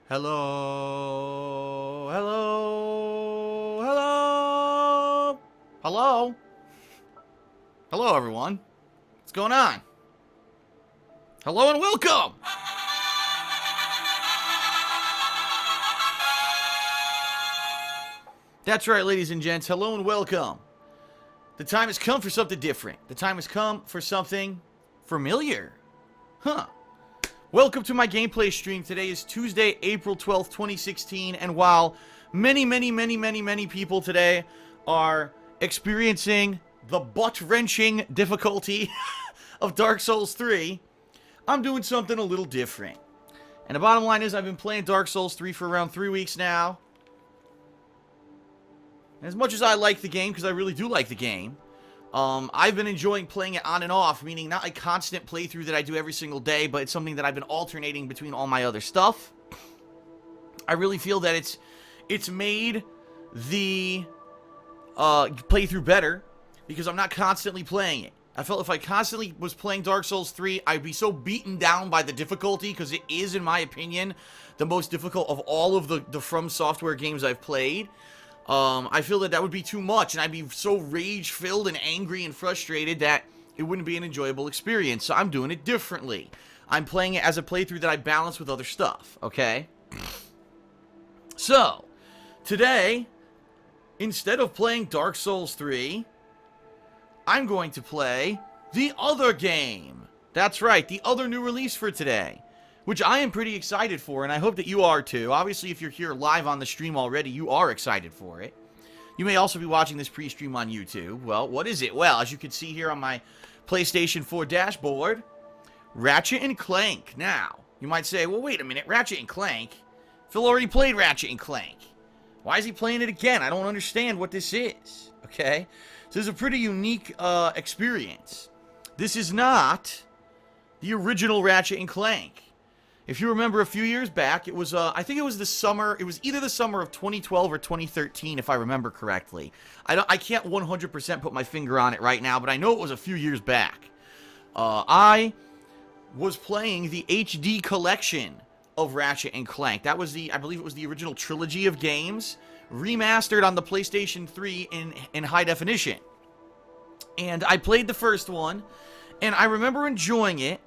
Hello, hello, hello, hello, hello, everyone. What's going on? Hello and welcome. That's right, ladies and gents. Hello and welcome. The time has come for something different. The time has come for something familiar. Huh. Welcome to my gameplay stream. Today is Tuesday, April 12th, 2016, and while many people today are experiencing the butt-wrenching difficulty of Dark Souls 3, I'm doing something a little different. And the bottom line is I've been playing Dark Souls 3 for around 3 weeks now. And as much as I like the game, because I really do like the game, I've been enjoying playing it on and off, meaning not a constant playthrough that I do every single day, but it's something that I've been alternating between all my other stuff. I really feel that it's made the playthrough better, because I'm not constantly playing it. I felt if I constantly was playing Dark Souls 3, I'd be so beaten down by the difficulty, because it is, in my opinion, the most difficult of all of the From Software games I've played. I feel that would be too much, and I'd be so rage-filled and angry and frustrated that it wouldn't be an enjoyable experience, so I'm doing it differently. I'm playing it as a playthrough that I balance with other stuff, okay? So, today, instead of playing Dark Souls 3, I'm going to play the other game. That's right, the other new release for today, which I am pretty excited for, and I hope that you are too. Obviously, if you're here live on the stream already, you are excited for it. You may also be watching this pre-stream on YouTube. Well, what is it? Well, as you can see here on my PlayStation 4 dashboard, Ratchet & Clank. Now, you might say, well, wait a minute, Ratchet & Clank? Phil already played Ratchet & Clank. Why is he playing it again? I don't understand what this is, okay? So this is a pretty unique experience. This is not the original Ratchet & Clank. If you remember a few years back, it was, I think it was the summer, it was either the summer of 2012 or 2013, if I remember correctly. I can't 100% put my finger on it right now, but I know it was a few years back. I was playing the HD collection of Ratchet & Clank. That was I believe it was the original trilogy of games, remastered on the PlayStation 3 in high definition. And I played the first one, and I remember enjoying it.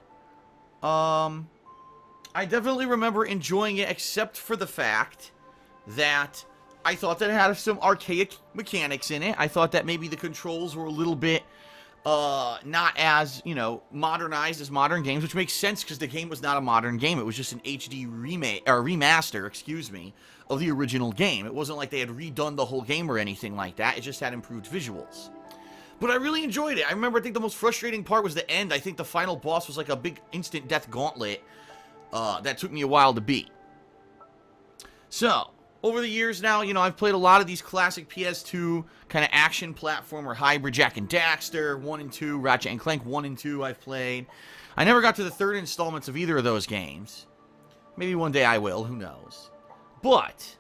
I definitely remember enjoying it, except for the fact that I thought that it had some archaic mechanics in it. I thought that maybe the controls were a little bit not as, modernized as modern games, which makes sense because the game was not a modern game. It was just an HD remaster, of the original game. It wasn't like they had redone the whole game or anything like that. It just had improved visuals. But I really enjoyed it. I remember, I think the most frustrating part was the end. I think the final boss was like a big instant death gauntlet that took me a while to beat. So, over the years now, I've played a lot of these classic PS2 kind of action platformer hybrid Jak and Daxter 1 and 2, Ratchet & Clank 1 and 2 I've played. I never got to the third installments of either of those games. Maybe one day I will, who knows. But,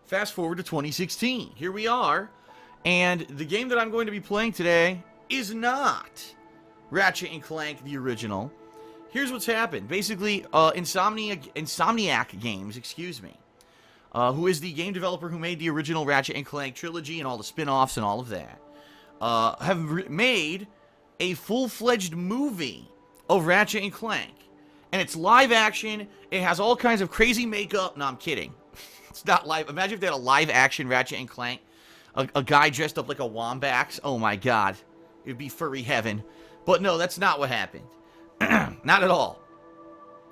fast forward to 2016. Here we are, and the game that I'm going to be playing today is not Ratchet & Clank, the original. Here's what's happened. Basically, Insomniac Games, who is the game developer who made the original Ratchet & Clank trilogy and all the spin-offs and all of that, have made a full-fledged movie of Ratchet & Clank. And it's live action. It has all kinds of crazy makeup. No, I'm kidding. It's not live. Imagine if they had a live-action Ratchet & Clank. A guy dressed up like a Wombax. Oh, my God. It would be furry heaven. But no, that's not what happened. Not at all.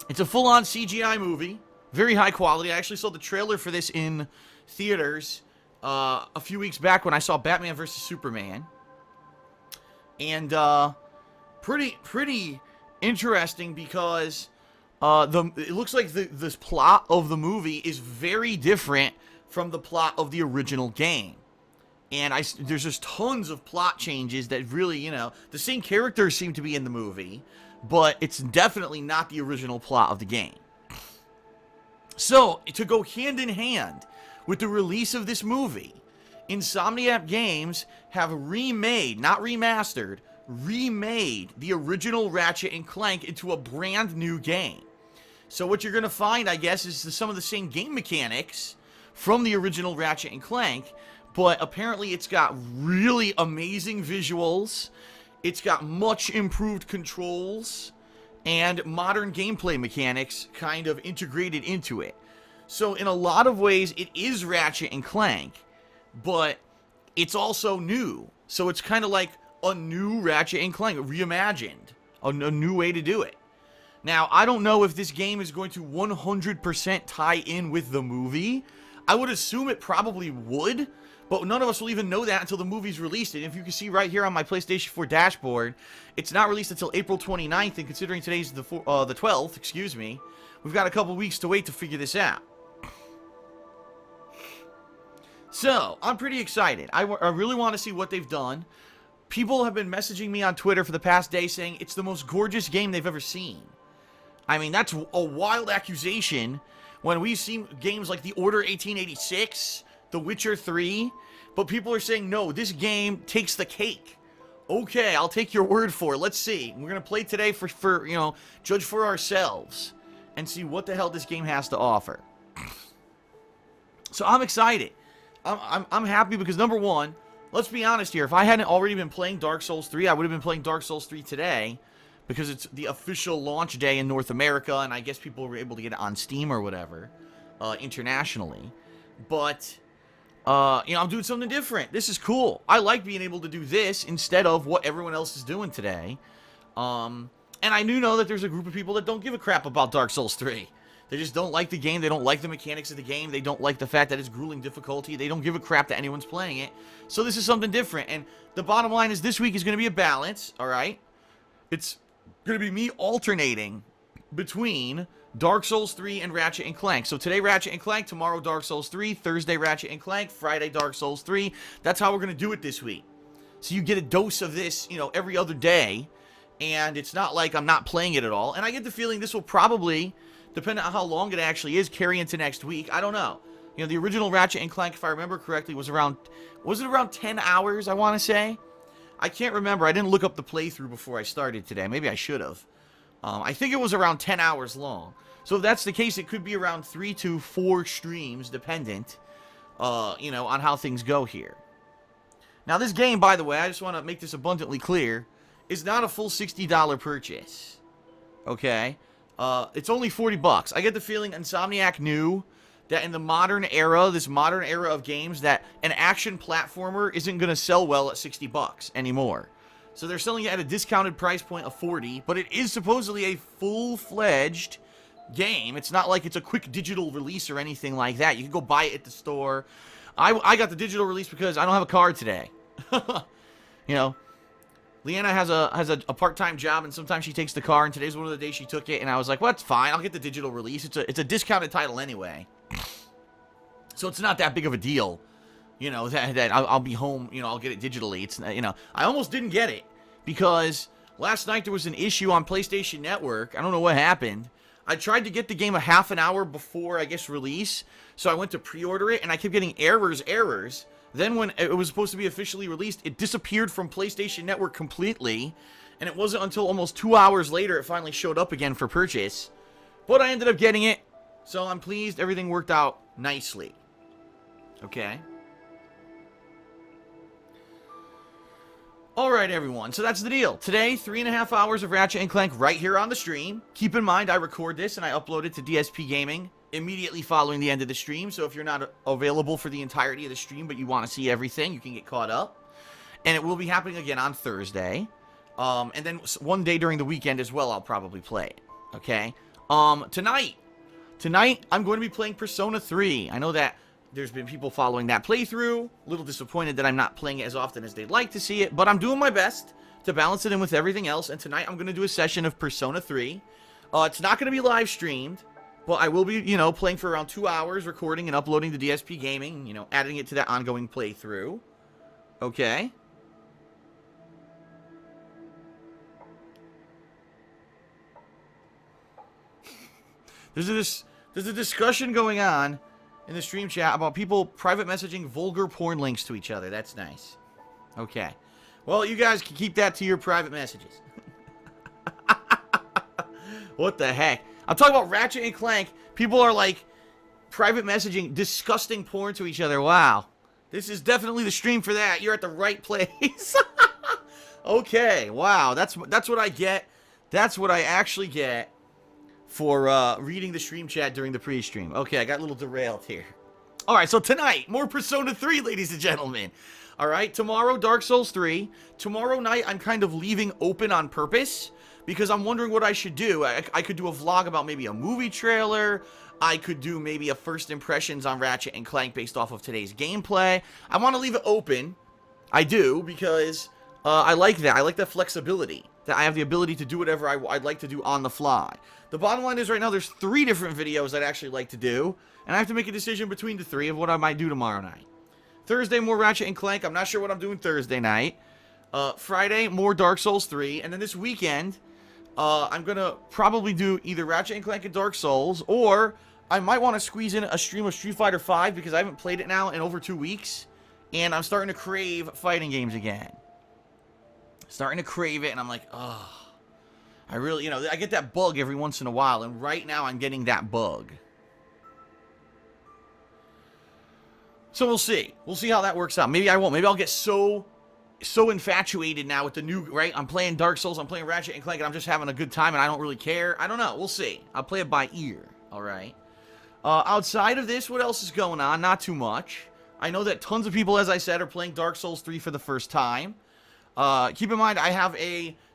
It's a full-on CGI movie. Very high quality. I actually saw the trailer for this in theaters a few weeks back when I saw Batman vs. Superman. And pretty interesting because it looks like this plot of the movie is very different from the plot of the original game. And there's just tons of plot changes that really, the same characters seem to be in the movie, but it's definitely not the original plot of the game. So, to go hand in hand with the release of this movie, Insomniac Games have remade, not remastered, remade the original Ratchet & Clank into a brand new game. So what you're going to find, I guess, is some of the same game mechanics from the original Ratchet and Clank, but apparently it's got really amazing visuals, it's got much improved controls, and modern gameplay mechanics kind of integrated into it. So in a lot of ways, it is Ratchet and Clank, but it's also new. So it's kind of like a new Ratchet and Clank, reimagined, a new way to do it. Now, I don't know if this game is going to 100% tie in with the movie. I would assume it probably would, but none of us will even know that until the movie's released. And if you can see right here on my PlayStation 4 dashboard, it's not released until April 29th, and considering today's the 12th, excuse me, we've got a couple weeks to wait to figure this out. So, I'm pretty excited. I really want to see what they've done. People have been messaging me on Twitter for the past day saying it's the most gorgeous game they've ever seen. I mean, that's a wild accusation when we've seen games like The Order 1886, The Witcher 3, but people are saying, no, this game takes the cake. Okay, I'll take your word for it. Let's see. We're going to play today for you know, judge for ourselves and see what the hell this game has to offer. So I'm excited. I'm happy because, number one, let's be honest here. If I hadn't already been playing Dark Souls 3, I would have been playing Dark Souls 3 today, because it's the official launch day in North America, and I guess people were able to get it on Steam or whatever, internationally. But, you know, I'm doing something different. This is cool. I like being able to do this instead of what everyone else is doing today. And I do know that there's a group of people that don't give a crap about Dark Souls 3. They just don't like the game. They don't like the mechanics of the game. They don't like the fact that it's grueling difficulty. They don't give a crap that anyone's playing it. So this is something different. And the bottom line is this week is going to be a balance, all right? It's going to be me alternating between Dark Souls 3 and Ratchet and Clank. So today Ratchet and Clank, tomorrow Dark Souls 3, Thursday Ratchet and Clank, Friday Dark Souls 3. That's how we're going to do it this week. So you get a dose of this, you know, every other day, and it's not like I'm not playing it at all. And I get the feeling this will probably, depending on how long it actually is, carry into next week. I don't know. You know, the original Ratchet and Clank, if I remember correctly, was it around 10 hours, I want to say? I can't remember. I didn't look up the playthrough before I started today. Maybe I should have. I think it was around 10 hours long. So if that's the case, it could be around 3 to 4 streams, dependent, you know, on how things go here. Now, this game, by the way, I just want to make this abundantly clear, is not a full $60 purchase. Okay? It's only $40. I get the feeling Insomniac knew that in the modern era, this modern era of games, that an action platformer isn't going to sell well at $60 anymore. So they're selling it at a discounted price point of $40, but it is supposedly a full-fledged game. It's not like it's a quick digital release or anything like that. You can go buy it at the store. I got the digital release because I don't have a card today. You know, Leanna has a part-time job, and sometimes she takes the car, and today's one of the days she took it, and I was like, well, that's fine. I'll get the digital release. It's a discounted title anyway. So it's not that big of a deal, you know, that I'll be home, you know, I'll get it digitally. It's, you know, I almost didn't get it because last night there was an issue on PlayStation Network. I don't know what happened. I tried to get the game a half an hour before, I guess, release, so I went to pre-order it, and I kept getting errors. Then when it was supposed to be officially released, it disappeared from PlayStation Network completely, and it wasn't until almost 2 hours later it finally showed up again for purchase. But I ended up getting it, so I'm pleased everything worked out nicely. Okay. Alright, everyone, so that's the deal. Today, 3.5 hours of Ratchet and Clank right here on the stream. Keep in mind, I record this and I upload it to DSPGaming immediately following the end of the stream, so if you're not available for the entirety of the stream, but you want to see everything, you can get caught up. And it will be happening again on Thursday. And then one day during the weekend as well, I'll probably play it. Okay? Tonight, I'm going to be playing Persona 3. I know that there's been people following that playthrough. A little disappointed that I'm not playing it as often as they'd like to see it, but I'm doing my best to balance it in with everything else, and tonight I'm going to do a session of Persona 3. It's not going to be live streamed, but I will be, you know, playing for around 2 hours, recording and uploading to DSPGaming, you know, adding it to that ongoing playthrough. Okay? There's a discussion going on in the stream chat about people private messaging vulgar porn links to each other. That's nice. Okay. Well, you guys can keep that to your private messages. What the heck? I'm talking about Ratchet and Clank. People are like private messaging disgusting porn to each other. Wow. This is definitely the stream for that. You're at the right place. Okay, wow. That's what I get. That's what I actually get for reading the stream chat during the pre-stream. Okay, I got a little derailed here. All right, so tonight, more Persona 3, ladies and gentlemen. All right, tomorrow, Dark Souls 3. Tomorrow night, I'm kind of leaving open on purpose because I'm wondering what I should do. I could do a vlog about maybe a movie trailer. I could do maybe a first impressions on Ratchet and Clank based off of today's gameplay. I want to leave it open. I do, because I like that. I like that flexibility, that I have the ability to do whatever I'd like to do on the fly. The bottom line is right now there's 3 different videos I'd actually like to do, and I have to make a decision between the 3 of what I might do tomorrow night. Thursday, more Ratchet and Clank. I'm not sure what I'm doing Thursday night. Friday, more Dark Souls 3. And then this weekend, I'm going to probably do either Ratchet and Clank and Dark Souls, or I might want to squeeze in a stream of Street Fighter 5 because I haven't played it now in over 2 weeks, and I'm starting to crave fighting games again. Starting to crave it, and I'm like, oh, I really, I get that bug every once in a while, and right now I'm getting that bug. So we'll see. We'll see how that works out. Maybe I won't. Maybe I'll get so infatuated now with the new, right? I'm playing Dark Souls, I'm playing Ratchet and Clank, and I'm just having a good time, and I don't really care. I don't know. We'll see. I'll play it by ear, all right? Outside of this, what else is going on? Not too much. I know that tons of people, as I said, are playing Dark Souls 3 for the first time. Keep in mind, I have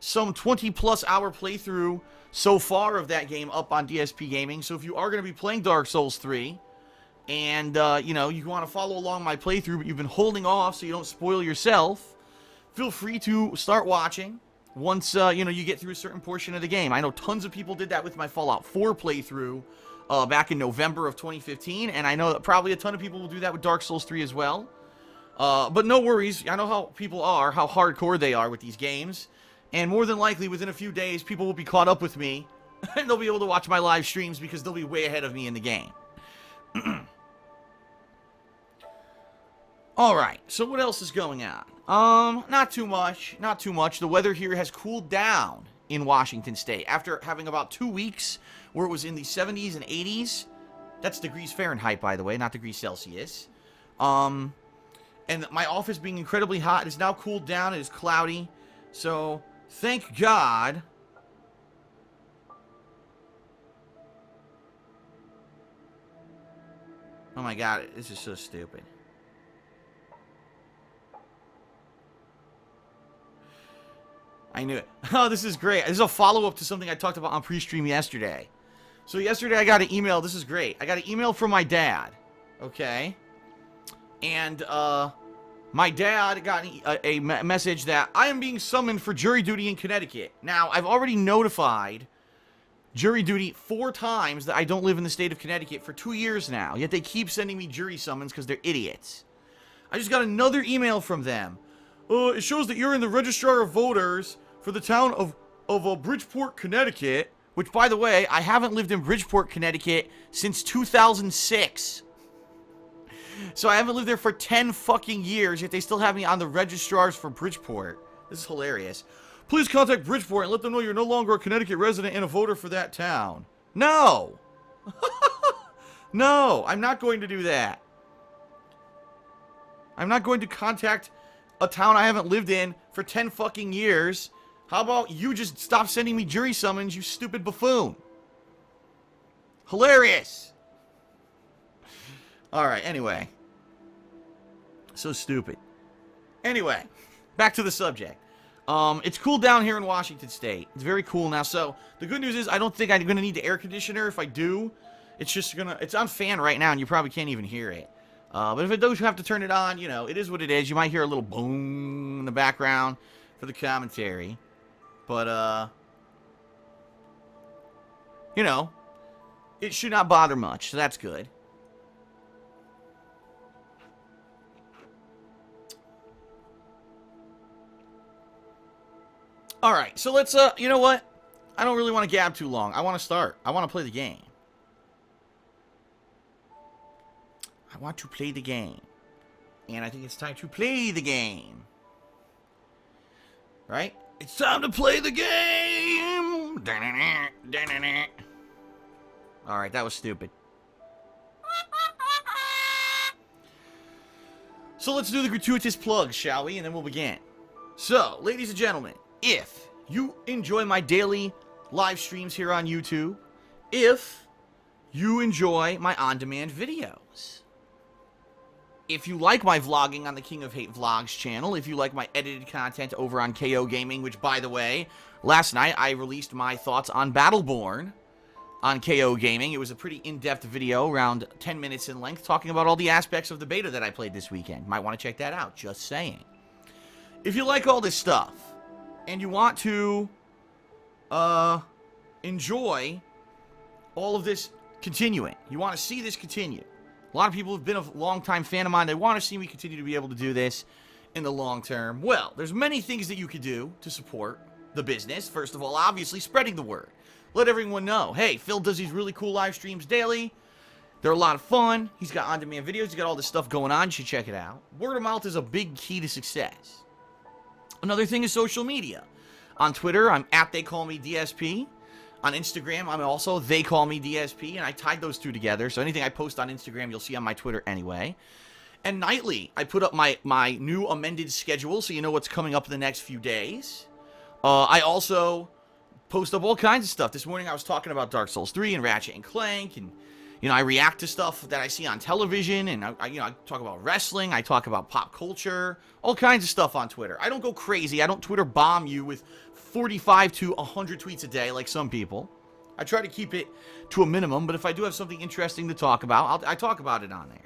some 20-plus hour playthrough so far of that game up on DSPGaming, so if you are going to be playing Dark Souls 3, and, you want to follow along my playthrough, but you've been holding off so you don't spoil yourself, feel free to start watching once, you get through a certain portion of the game. I know tons of people did that with my Fallout 4 playthrough back in November of 2015, and I know that probably a ton of people will do that with Dark Souls 3 as well. But no worries, I know how people are, how hardcore they are with these games, and more than likely, within a few days, people will be caught up with me, and they'll be able to watch my live streams because they'll be way ahead of me in the game. Alright, so what else is going on? Not too much, not too much. The weather here has cooled down in Washington State. After having about 2 weeks where it was in the 70s and 80s, that's degrees Fahrenheit, by the way, not degrees Celsius, and my office being incredibly hot, it is now cooled down, it is cloudy, so thank God. Oh my God, this is so stupid. I knew it. Oh, this is great. This is a follow-up to something I talked about on PreStream yesterday. So yesterday I got an email. This is great. I got an email from my dad. Okay? And, my dad got a message that I am being summoned for jury duty in Connecticut. Now, I've already notified jury duty 4 times that I don't live in the state of Connecticut for 2 years now. Yet they keep sending me jury summons because they're idiots. I just got another email from them. It shows that you're in the registrar of voters for the town of Bridgeport, Connecticut. Which, by the way, I haven't lived in Bridgeport, Connecticut since 2006. So I haven't lived there for 10 fucking years, yet they still have me on the registrars for Bridgeport. This is hilarious. Please contact Bridgeport and let them know you're no longer a Connecticut resident and a voter for that town. No! No, I'm not going to do that. I'm not going to contact a town I haven't lived in for 10 fucking years. How about you just stop sending me jury summons, you stupid buffoon? Hilarious! Alright, anyway. So stupid. Anyway, back to the subject. It's cool down here in Washington State. It's very cool now. So, the good news is I don't think I'm going to need the air conditioner. If I do, it's just going to... It's on fan right now, and you probably can't even hear it. But if it does, you have to turn it on. It is what it is. You might hear a little boom in the background for the commentary. But, it should not bother much, so that's good. Alright, so let's, you know what? I don't really want to gab too long. I want to start. I want to play the game. I want to play the game. And I think it's time to play the game. Right? It's time to play the game! Alright, that was stupid. So let's do the gratuitous plugs, shall we? And then we'll begin. So, ladies and gentlemen, if you enjoy my daily live streams here on YouTube, if you enjoy my on-demand videos, if you like my vlogging on the King of Hate Vlogs channel, if you like my edited content over on KO Gaming, which, by the way, last night I released my thoughts on Battleborn on KO Gaming. It was a pretty in-depth video, around 10 minutes in length, talking about all the aspects of the beta that I played this weekend. Might want to check that out, just saying. If you like all this stuff, and you want to enjoy all of this continuing, you want to see this continue, a lot of people have been a long-time fan of mine, they want to see me continue to be able to do this in the long term. Well, there's many things that you could do to support the business. First of all, obviously, spreading the word. Let everyone know, hey, Phil does these really cool live streams daily. They're a lot of fun. He's got on-demand videos. He's got all this stuff going on. You should check it out. Word of mouth is a big key to success. Another thing is social media. On Twitter, I'm at TheyCallMeDSP. On Instagram, I'm also TheyCallMeDSP, and I tied those two together. So anything I post on Instagram, you'll see on my Twitter anyway. And nightly, I put up my new amended schedule, so you know what's coming up in the next few days. I also post up all kinds of stuff. This morning I was talking about Dark Souls 3 and Ratchet and Clank, and I react to stuff that I see on television, and I talk about wrestling, I talk about pop culture, all kinds of stuff on Twitter. I don't go crazy. I don't Twitter bomb you with 45 to 100 tweets a day like some people. I try to keep it to a minimum, but if I do have something interesting to talk about, I talk about it on there.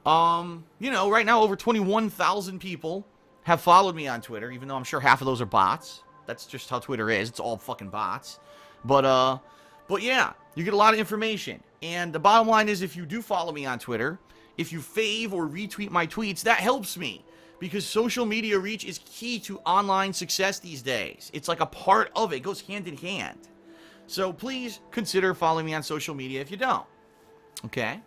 Right now over 21,000 people have followed me on Twitter, even though I'm sure half of those are bots. That's just how Twitter is. It's all fucking bots. But yeah, you get a lot of information. And the bottom line is, if you do follow me on Twitter, if you fave or retweet my tweets, that helps me. Because social media reach is key to online success these days. It's like a part of it. It goes hand in hand. So please consider following me on social media if you don't. Okay?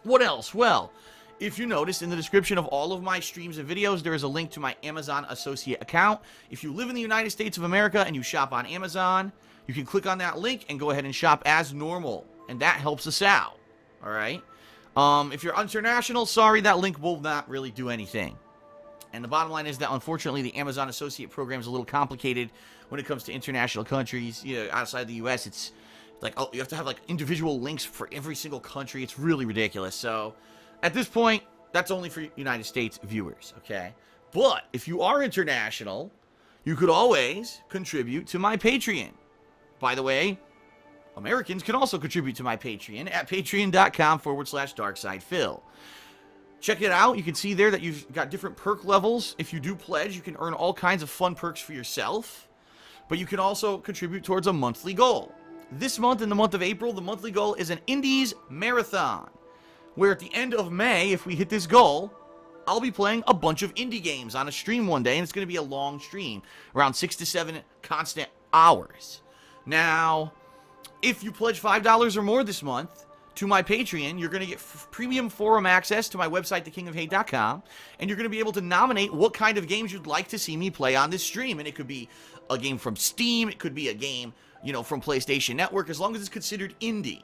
What else? Well, if you noticed, in the description of all of my streams and videos, there is a link to my Amazon associate account. If you live in the United States of America and you shop on Amazon, you can click on that link and go ahead and shop as normal. And that helps us out. All right? If you're international, sorry, that link will not really do anything. And the bottom line is that, unfortunately, the Amazon Associate program is a little complicated when it comes to international countries. Outside the U.S., it's like, you have to have, individual links for every single country. It's really ridiculous. So, at this point, that's only for United States viewers, okay? But, if you are international, you could always contribute to my Patreon. By the way, Americans can also contribute to my Patreon at patreon.com/DarksidePhil. Check it out. You can see there that you've got different perk levels. If you do pledge, you can earn all kinds of fun perks for yourself. But you can also contribute towards a monthly goal. This month, in the month of April, the monthly goal is an Indies Marathon, where at the end of May, if we hit this goal, I'll be playing a bunch of indie games on a stream one day, and it's going to be a long stream, around 6 to 7 constant hours. Now, if you pledge $5 or more this month to my Patreon, you're going to get premium forum access to my website, thekingofhate.com, and you're going to be able to nominate what kind of games you'd like to see me play on this stream. And it could be a game from Steam, it could be a game, from PlayStation Network, as long as it's considered indie.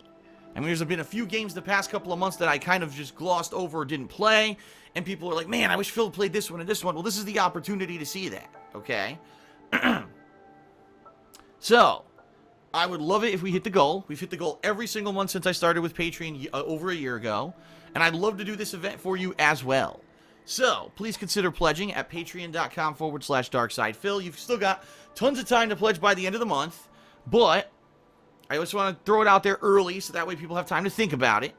I mean, there's been a few games the past couple of months that I kind of just glossed over or didn't play, and people are like, man, I wish Phil played this one and this one. Well, this is the opportunity to see that, okay? So, I would love it if we hit the goal. We've hit the goal every single month since I started with Patreon over a year ago. And I'd love to do this event for you as well. So, please consider pledging at patreon.com/DarksidePhil. You've still got tons of time to pledge by the end of the month. But I just want to throw it out there early so that way people have time to think about it.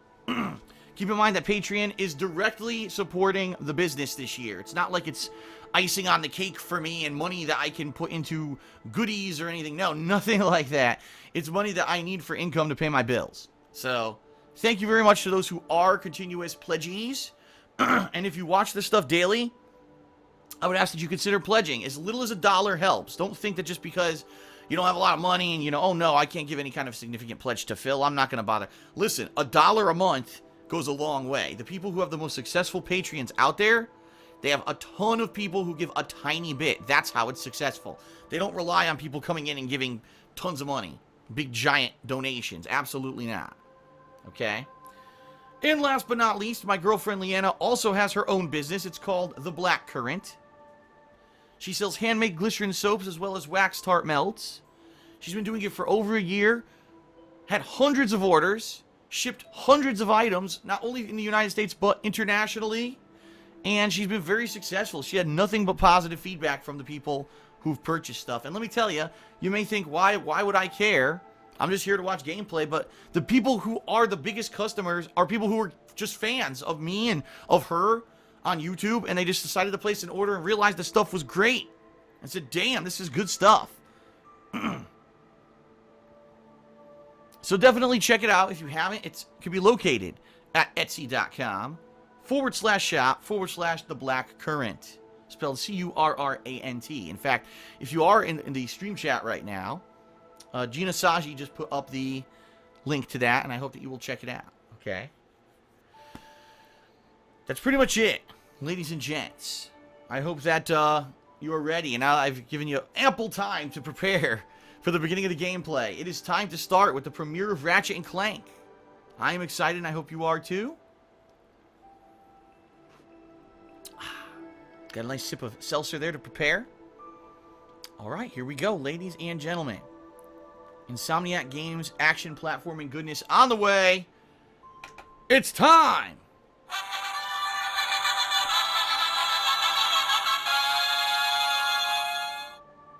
Keep in mind that Patreon is directly supporting the business this year. It's not like it's icing on the cake for me and money that I can put into goodies or anything. No, nothing like that. It's money that I need for income to pay my bills. So, thank you very much to those who are continuous pledgees. And if you watch this stuff daily, I would ask that you consider pledging. As little as $1 helps. Don't think that just because you don't have a lot of money and oh no, I can't give any kind of significant pledge to Phil, I'm not going to bother. Listen, $1 a month goes a long way. The people who have the most successful Patreons out there, they have a ton of people who give a tiny bit. That's how it's successful. They don't rely on people coming in and giving tons of money. big giant donations. Absolutely not. Okay? And last but not least, my girlfriend Leanna also has her own business. It's called The Black Currant. She sells handmade glycerin soaps as well as wax tart melts. She's been doing it for over a year, had hundreds of orders, shipped hundreds of items, not only in the United States, but internationally. And she's been very successful. She had nothing but positive feedback from the people who've purchased stuff. And let me tell you, you may think, why would I care? I'm just here to watch gameplay. But the people who are the biggest customers are people who are just fans of me and of her on YouTube. And they just decided to place an order and realized the stuff was great. And said, damn, this is good stuff. So definitely check it out if you haven't. It can be located at etsy.com/shop/the black currant. Spelled Currant. In fact, if you are in the stream chat right now, Gina Saji just put up the link to that, and I hope that you will check it out. Okay? That's pretty much it, ladies and gents. I hope that you are ready, and now I've given you ample time to prepare for the beginning of the gameplay. It is time to start with the premiere of Ratchet & Clank. I am excited, and I hope you are too. Got a nice sip of seltzer there to prepare. All right, here we go, ladies and gentlemen. Insomniac Games action platforming goodness on the way. It's time!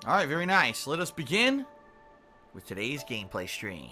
All right, very nice. Let us begin with today's gameplay stream.